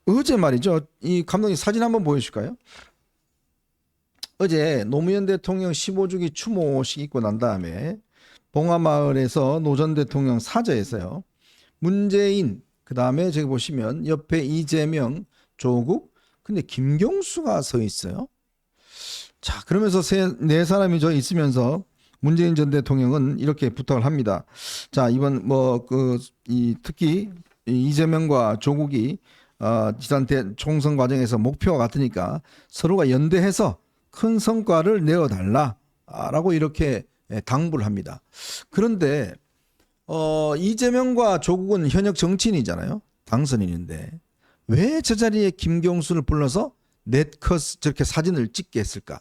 어제 말이죠. 이 감독님 사진 한번 보여줄까요? 어제 노무현 대통령 15주기 추모식 있고 난 다음에 봉화마을에서 노 전 대통령 사저에서요. 문재인, 그 다음에 저기 보시면 옆에 이재명, 조국, 근데 김경수가 서 있어요. 자, 그러면서 네 사람이 저 있으면서 문재인 전 대통령은 이렇게 부탁을 합니다. 자, 이번 특히 이재명과 조국이 지난 총선 과정에서 목표가 같으니까 서로가 연대해서 큰 성과를 내어달라라고 이렇게 당부를 합니다. 그런데 이재명과 조국은 현역 정치인이잖아요. 당선인인데 왜 저 자리에 김경수를 불러서 넷컷 저렇게 사진을 찍게 했을까?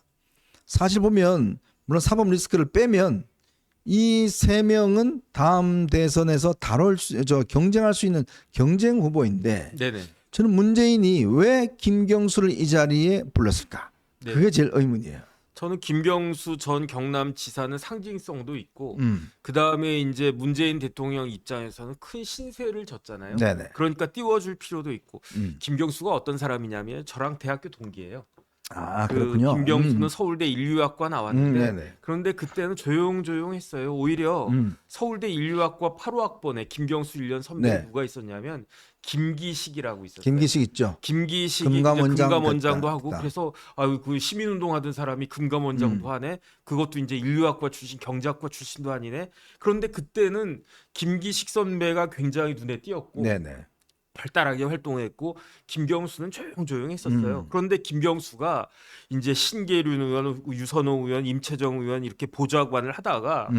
사실 보면 물론 사법 리스크를 빼면 이 세 명은 다음 대선에서 경쟁할 수 있는 경쟁 후보인데 네네. 저는 문재인이 왜 김경수를 이 자리에 불렀을까? 네. 그게 제일 의문이에요. 저는 김경수 전 경남지사는 상징성도 있고 그 다음에 이제 문재인 대통령 입장에서는 큰 신세를 졌잖아요. 네네. 그러니까 띄워줄 필요도 있고 음. 김경수가 어떤 사람이냐면 저랑 대학교 동기예요. 아, 그 그렇군요. 김경수는 서울대 인류학과 나왔는데 네네. 그런데 그때는 조용조용했어요. 오히려 서울대 인류학과 8호학번에 김경수 1년 선배 네. 누가 있었냐면 김기식이라고 있었어요. 김기식 있죠. 김기식이 금감원장 금감원장도 됐다. 하고 그래서 그 시민운동하던 사람이 금감원장도 하네. 그것도 이제 인류학과 출신 경제학과 출신도 아니네. 그런데 그때는 김기식 선배가 굉장히 눈에 띄었고 네네. 발달하게 활동했고 김경수는 조용조용했었어요. 그런데 김경수가 이제 신계륜 의원, 유선호 의원, 임채정 의원 이렇게 보좌관을 하다가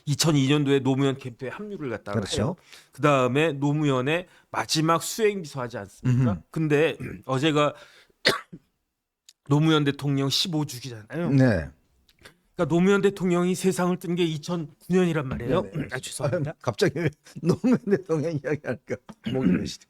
2002년도에 노무현 캠프에 합류를 갖다가 그렇죠. 해요. 그 다음에 노무현의 마지막 수행비서 하지 않습니까? 근데 어제가 노무현 대통령 15주기잖아요. 네. 그러니까 노무현 대통령이 세상을 뜬 게 2009년이란 말이에요. 네네. 죄송합니다. 갑자기 왜 노무현 대통령 이야기할까? 목이 메시죠.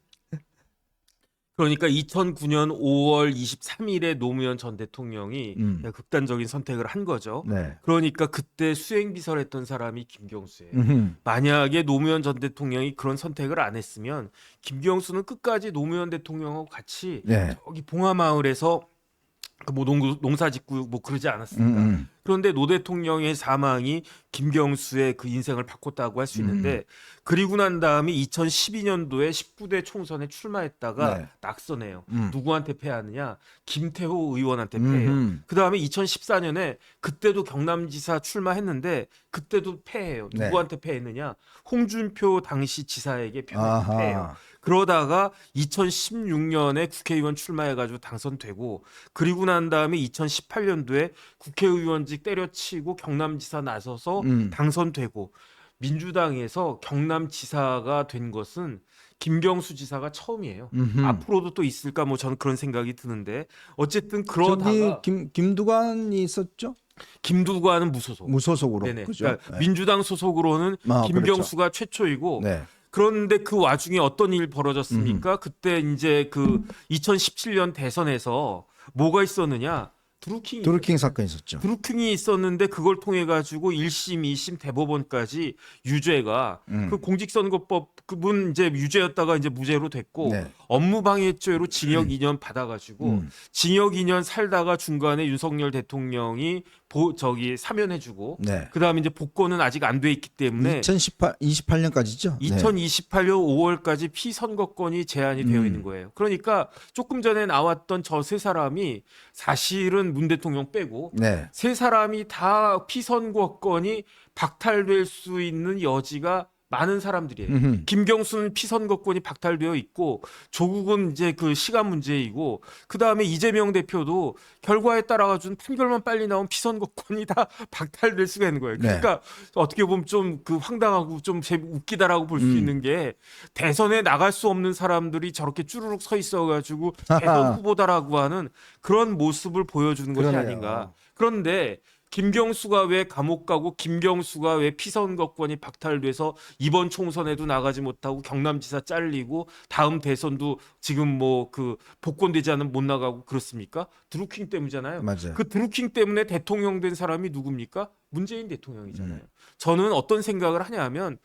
그러니까 2009년 5월 23일에 노무현 전 대통령이 극단적인 선택을 한 거죠. 네. 그러니까 그때 수행비서를 했던 사람이 김경수예요. 음흠. 만약에 노무현 전 대통령이 그런 선택을 안 했으면 김경수는 끝까지 노무현 대통령하고 같이 네. 저기 봉화마을에서 뭐 농사 짓고 뭐 그러지 않았습니까? 그런데 노 대통령의 사망이 김경수의 그 인생을 바꿨다고 할 수 있는데 그리고 난 다음에 2012년도에 19대 총선에 출마했다가 네. 낙선해요. 누구한테 패하느냐? 김태호 의원한테 패해요. 그 다음에 2014년에 그때도 경남지사 출마했는데 그때도 패해요. 네. 누구한테 패했느냐? 홍준표 당시 지사에게 아하. 패해요. 그러다가 2016년에 국회의원 출마해가지고 당선되고 그리고 난 다음에 2018년도에 국회의원직 때려치고 경남지사 나서서 당선되고 민주당에서 경남지사가 된 것은 김경수 지사가 처음이에요. 앞으로도 또 있을까 뭐 저는 그런 생각이 드는데 어쨌든 그러다가 저기 김두관이 있었죠? 김두관은 무소속. 무소속으로. 네네. 그죠? 그러니까 네. 민주당 소속으로는 김경수가 최초이고 네. 그런데 그 와중에 어떤 일이 벌어졌습니까? 그때 이제 그 2017년 대선에서 뭐가 있었느냐? 드루킹 사건이 있었죠. 드루킹이 있었는데 그걸 통해 가지고 1심, 2심 대법원까지 유죄가 그 공직선거법 그분 이제 유죄였다가 이제 무죄로 됐고 네. 업무방해죄로 징역 2년 받아가지고 징역 2년 살다가 중간에 윤석열 대통령이 사면해주고 네. 그 다음에 이제 복권은 아직 안 돼 있기 때문에 28년까지죠? 2028년 5월까지 피선거권이 제한이 되어 있는 거예요. 그러니까 조금 전에 나왔던 저 세 사람이 사실은 문 대통령 빼고 네. 세 사람이 다 피선거권이 박탈될 수 있는 여지가 많은 사람들이에요. 김경수는 피선거권이 박탈되어 있고 조국은 이제 그 시간 문제이고 그 다음에 이재명 대표도 결과에 따라 가지고 판결만 빨리 나온 피선거권이 다 박탈될 수가 있는 거예요. 그러니까 어떻게 보면 좀 그 황당하고 좀 웃기다라고 볼 수 있는 게 대선에 나갈 수 없는 사람들이 저렇게 쭈루룩 서 있어가지고 대선 후보다라고 하는 그런 모습을 보여주는 것이 그러네요. 아닌가. 그런데 김경수가 왜 감옥 가고 김경수가 왜 피선거권이 박탈돼서 이번 총선에도 나가지 못하고 경남지사 잘리고 다음 대선도 지금 뭐 그 복권되지 않으면 못 나가고 그렇습니까? 드루킹 때문이잖아요. 맞아요. 그 드루킹 때문에 대통령 된 사람이 누굽니까? 문재인 대통령이잖아요. 저는 어떤 생각을 하냐면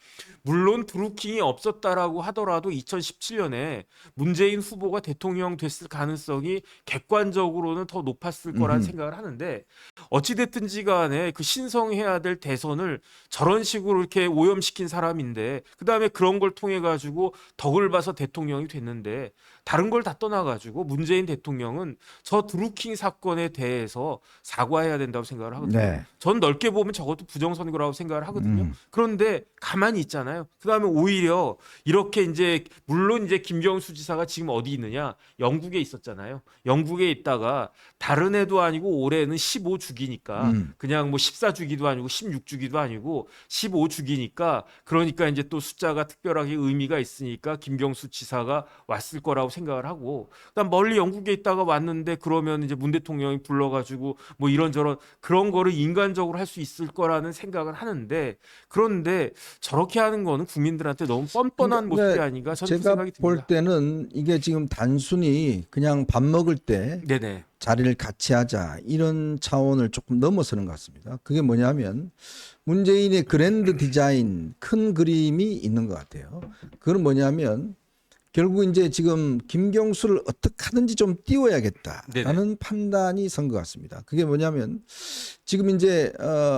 물론 드루킹이 없었다라고 하더라도 2017년에 문재인 후보가 대통령 됐을 가능성이 객관적으로는 더 높았을 거란 생각을 하는데 어찌됐든지 간에 그 신성해야 될 대선을 저런 식으로 이렇게 오염시킨 사람인데 그다음에 그런 걸 통해 가지고 덕을 봐서 대통령이 됐는데 다른 걸 다 떠나가지고 문재인 대통령은 저 드루킹 사건에 대해서 사과해야 된다고 생각을 하거든요. 네. 전 넓게 보면 저것도 부정선거라고 생각을 하거든요. 그런데 가만히 있잖아요. 그다음에 오히려 이렇게 이제 물론 이제 김경수 지사가 지금 어디 있느냐? 영국에 있었잖아요. 영국에 있다가 다른 애도 아니고 올해는 15주기니까 그냥 뭐 14주기도 아니고 16주기도 아니고 15주기니까 그러니까 이제 또 숫자가 특별하게 의미가 있으니까 김경수 지사가 왔을 거라고 생각을 하고 그다음 멀리 영국에 있다가 왔는데 그러면 이제 문 대통령이 불러가지고 뭐 이런저런 그런 거를 인간적으로 할 수 있을 거라는 생각을 하는데 그런데 저렇게 하는 거는 국민들한테 너무 뻔뻔한 그러니까 모습이 아닌가 저는 그 제가 생각이 볼 듭니다. 때는 이게 지금 단순히 그냥 밥 먹을 때 네네. 자리를 같이 하자 이런 차원을 조금 넘어서는 것 같습니다. 그게 뭐냐면 문재인의 그랜드 디자인 큰 그림이 있는 것 같아요. 그건 뭐냐면 결국 이제 지금 김경수를 어떻게 하든지 좀 띄워야겠다라는 판단이 선 것 같습니다. 그게 뭐냐면 지금 이제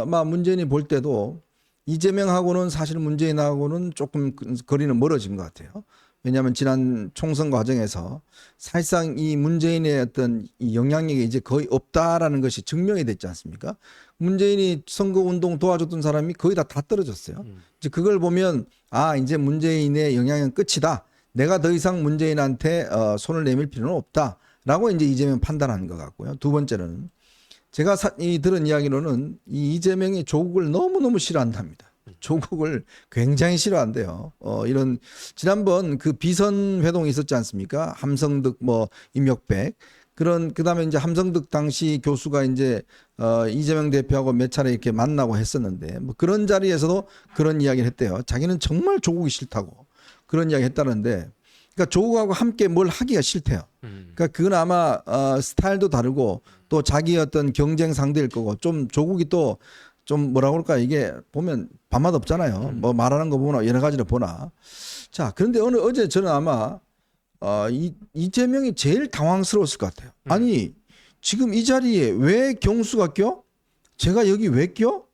막 문재인이 볼 때도 이재명하고는 사실 문재인하고는 조금 거리는 멀어진 것 같아요. 왜냐하면 지난 총선 과정에서 사실상 이 문재인의 어떤 이 영향력이 이제 거의 없다라는 것이 증명이 됐지 않습니까? 문재인이 선거운동 도와줬던 사람이 거의 다 떨어졌어요. 이제 그걸 보면 아 이제 문재인의 영향은 끝이다. 내가 더 이상 문재인한테 손을 내밀 필요는 없다라고 이제 이재명 판단한 것 같고요. 두 번째는 제가 들은 이야기로는 이 이재명이 조국을 너무너무 싫어한답니다. 조국을 굉장히 싫어한대요. 이런 지난번 그 비선 회동이 있었지 않습니까? 함성득 뭐 임혁백 그다음에 이제 함성득 당시 교수가 이제 이재명 대표하고 몇 차례 이렇게 만나고 했었는데 뭐 그런 자리에서도 그런 이야기를 했대요. 자기는 정말 조국이 싫다고 그런 이야기 했다는데 그러니까 조국하고 함께 뭘 하기가 싫대요. 그러니까 그건 아마 스타일도 다르고 또 자기 어떤 경쟁 상대일 거고 좀 조국이 또 좀 뭐라 그럴까 이게 보면 밤맛 없잖아요. 뭐 말하는 거 보나 여러 가지를 보나. 자 그런데 어제 저는 아마 이재명이 제일 당황스러웠을 것 같아요. 아니 지금 이 자리에 왜 경수가 껴? 제가 여기 왜 껴?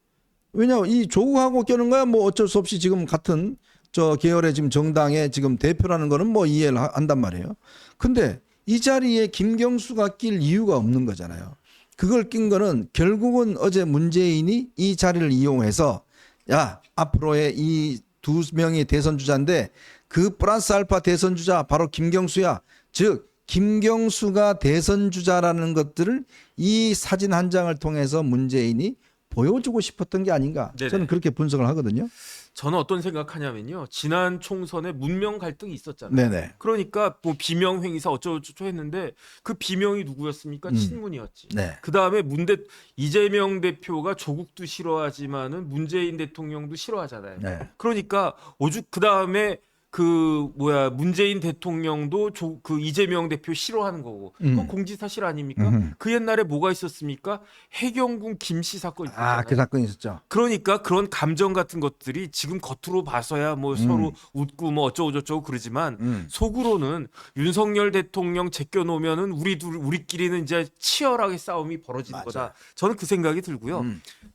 왜냐면 이 조국하고 껴는 거야 뭐 어쩔 수 없이 지금 같은 저 계열의 지금 정당의 지금 대표라는 거는 뭐 이해를 한단 말이에요. 근데 이 자리에 김경수가 낄 이유가 없는 거잖아요. 그걸 낀 거는 결국은 어제 문재인이 이 자리를 이용해서 야 앞으로의 이 두 명이 대선 주자인데 그 플러스 알파 대선 주자 바로 김경수야. 즉 김경수가 대선 주자라는 것들을 이 사진 한 장을 통해서 문재인이 보여주고 싶었던 게 아닌가. 네네. 저는 그렇게 분석을 하거든요. 저는 어떤 생각하냐면요. 지난 총선에 문명 갈등이 있었잖아요. 네네. 그러니까 뭐 비명 행위사 어쩌고저쩌고 했는데 그 비명이 누구였습니까? 친문이었지. 네. 그다음에 이재명 대표가 조국도 싫어하지만은 문재인 대통령도 싫어하잖아요. 네. 그러니까 오죽 그다음에 그 문재인 대통령도 그 이재명 대표 싫어하는 거고 그거 공지사실 아닙니까? 그 옛날에 뭐가 있었습니까? 해경군 김씨 사건 있었잖아요. 그 사건이 있었죠. 그러니까 그런 감정 같은 것들이 지금 겉으로 봐서야 뭐 서로 웃고 뭐 어쩌고저쩌고 그러지만 속으로는 윤석열 대통령 제껴놓으면은 우리끼리는 이제 치열하게 싸움이 벌어지는 맞아요. 거다. 저는 그 생각이 들고요.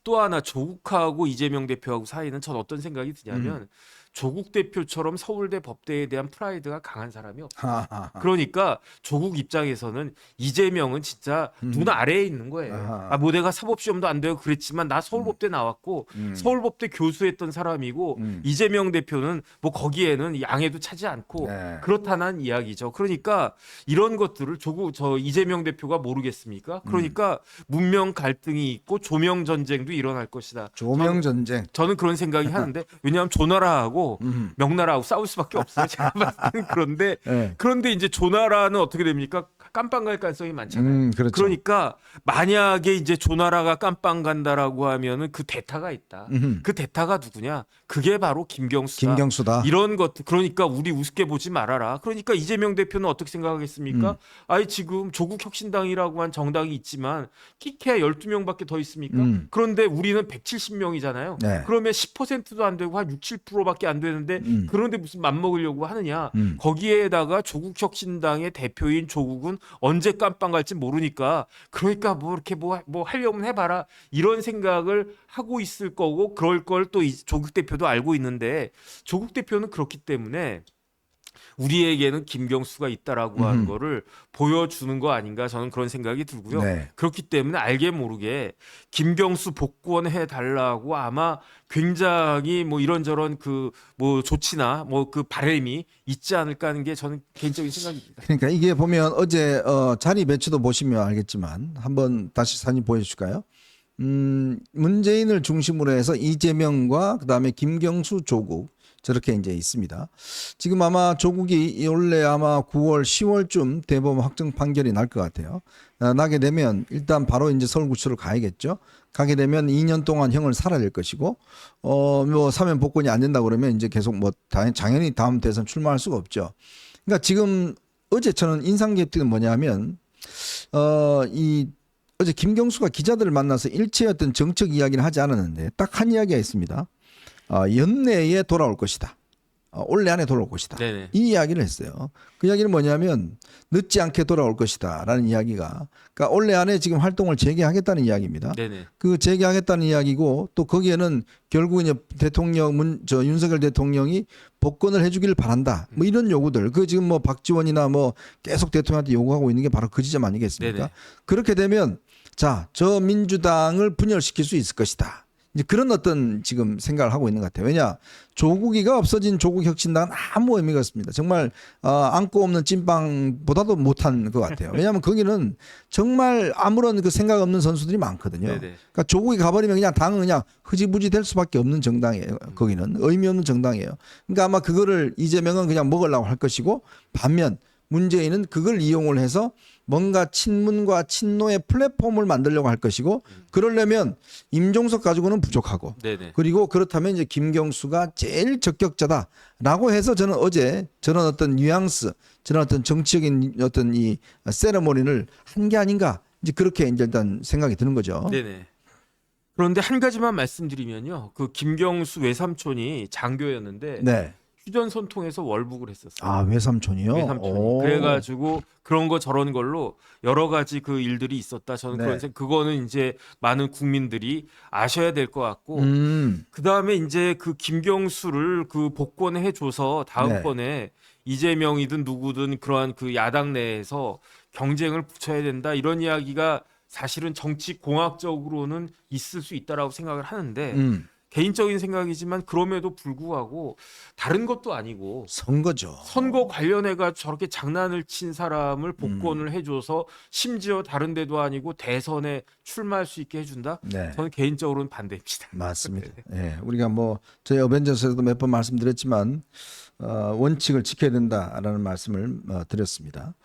또 하나 조국하고 이재명 대표하고 사이는 전 어떤 생각이 드냐면 조국 대표처럼 서울대 법대에 대한 프라이드가 강한 사람이 없어요. 그러니까 조국 입장에서는 이재명은 진짜 눈 아래에 있는 거예요. 뭐 내가 사법시험도 안 되고 그랬지만 나 서울법대 나왔고 서울법대 교수했던 사람이고 이재명 대표는 뭐 거기에는 양해도 차지 않고 네. 그렇다는 이야기죠. 그러니까 이런 것들을 이재명 대표가 모르겠습니까? 그러니까 문명 갈등이 있고 조명 전쟁도 일어날 것이다. 조명 전쟁. 저는 그런 생각이 하는데 왜냐하면 조나라하고 명나라하고 싸울 수밖에 없어요. 제가 봤을 때는 그런데 네. 그런데 이제 조나라는 어떻게 됩니까? 깜빵 갈 가능성이 많잖아요. 그렇죠. 그러니까 만약에 이제 조나라가 깜빵 간다라고 하면은 그 대타가 있다. 음흠. 그 대타가 누구냐? 그게 바로 김경수다. 김경수다. 이런 것들 그러니까 우리 우습게 보지 말아라. 그러니까 이재명 대표는 어떻게 생각하겠습니까? 아니 지금 조국혁신당이라고 한 정당이 있지만 끼케야 12명밖에 더 있습니까? 그런데 우리는 170명이잖아요. 네. 그러면 10%도 안 되고 한 6, 7%밖에 안 되는데 그런데 무슨 맘먹으려고 하느냐? 거기에다가 조국혁신당의 대표인 조국은 언제 깜빵 갈지 모르니까 그러니까 뭐 이렇게 뭐 하려면 해봐라 이런 생각을 하고 있을 거고 그럴 걸 또 조국 대표도 알고 있는데 조국 대표는 그렇기 때문에 우리에게는 김경수가 있다라고 하는 거를 보여주는 거 아닌가 저는 그런 생각이 들고요. 네. 그렇기 때문에 알게 모르게 김경수 복권해 달라고 아마 굉장히 뭐 이런저런 그 뭐 조치나 뭐 그 바람이 있지 않을까 하는 게 저는 개인적인 생각입니다. 그러니까 이게 보면 어제 자리 배치도 보시면 알겠지만 한번 다시 사진 보여줄까요? 문재인을 중심으로 해서 이재명과 그다음에 김경수, 조국 저렇게 이제 있습니다. 지금 아마 조국이 원래 아마 9월, 10월쯤 대법원 확정 판결이 날 것 같아요. 나게 되면 일단 바로 이제 서울구치소로 가야겠죠. 가게 되면 2년 동안 형을 살아야 될 것이고, 뭐 사면 복권이 안 된다 그러면 이제 계속 뭐 당연히 다음 대선 출마할 수가 없죠. 그러니까 지금 어제 저는 인상 깊은 게 뭐냐면, 어제 김경수가 기자들을 만나서 일체의 어떤 정책 이야기를 하지 않았는데 딱 한 이야기가 있습니다. 연내에 돌아올 것이다. 올해 안에 돌아올 것이다. 네네. 이 이야기를 했어요. 그 이야기는 뭐냐면 늦지 않게 돌아올 것이다라는 이야기가, 그러니까 올해 안에 지금 활동을 재개하겠다는 이야기입니다. 네네. 그 재개하겠다는 이야기고 또 거기에는 결국 이제 윤석열 대통령이 복권을 해주기를 바란다. 뭐 이런 요구들. 그 지금 뭐 박지원이나 뭐 계속 대통령한테 요구하고 있는 게 바로 그 지점 아니겠습니까? 네네. 그렇게 되면 자, 저 민주당을 분열시킬 수 있을 것이다. 이제 그런 어떤 지금 생각을 하고 있는 것 같아요. 왜냐, 조국이가 없어진 조국혁신당은 아무 의미가 없습니다. 정말 안고 없는 찐빵보다도 못한 것 같아요. 왜냐하면 거기는 정말 아무런 그 생각 없는 선수들이 많거든요. 네네. 그러니까 조국이 가버리면 그냥 당은 그냥 흐지부지 될 수밖에 없는 정당이에요. 거기는 의미 없는 정당이에요. 그러니까 아마 그거를 이재명은 그냥 먹으려고 할 것이고, 반면 문재인은 그걸 이용을 해서 뭔가 친문과 친노의 플랫폼을 만들려고 할 것이고, 그러려면 임종석 가지고는 부족하고, 네네. 그리고 그렇다면 이제 김경수가 제일 적격자다라고 해서 저는 어제 저런 어떤 뉘앙스, 저런 어떤 정치적인 어떤 이 세레모니를 한 게 아닌가, 이제 그렇게 이제 일단 생각이 드는 거죠. 네네. 그런데 한 가지만 말씀드리면요. 그 김경수 외삼촌이 장교였는데 네. 휴전선 통해서 월북을 했었어요. 아, 외삼촌이요? 외삼촌이. 오. 그래가지고 그런 거 저런 걸로 여러 가지 그 일들이 있었다. 저는 네. 그런 생각. 그거는 이제 많은 국민들이 아셔야 될 것 같고. 음. 그 다음에 이제 그 김경수를 그 복권해줘서 다음번에 이재명이든 누구든 그러한 그 야당 내에서 경쟁을 붙여야 된다. 이런 이야기가 사실은 정치 공학적으로는 있을 수 있다라고 생각을 하는데. 개인적인 생각이지만 그럼에도 불구하고 다른 것도 아니고 선거죠. 선거 관련해가 저렇게 장난을 친 사람을 복권을 해줘서 심지어 다른 데도 아니고 대선에 출마할 수 있게 해준다? 네. 저는 개인적으로는 반대입니다. 맞습니다. 예, 우리가 뭐 저희 어벤져스에서도 몇 번 말씀드렸지만 원칙을 지켜야 된다라는 말씀을 드렸습니다.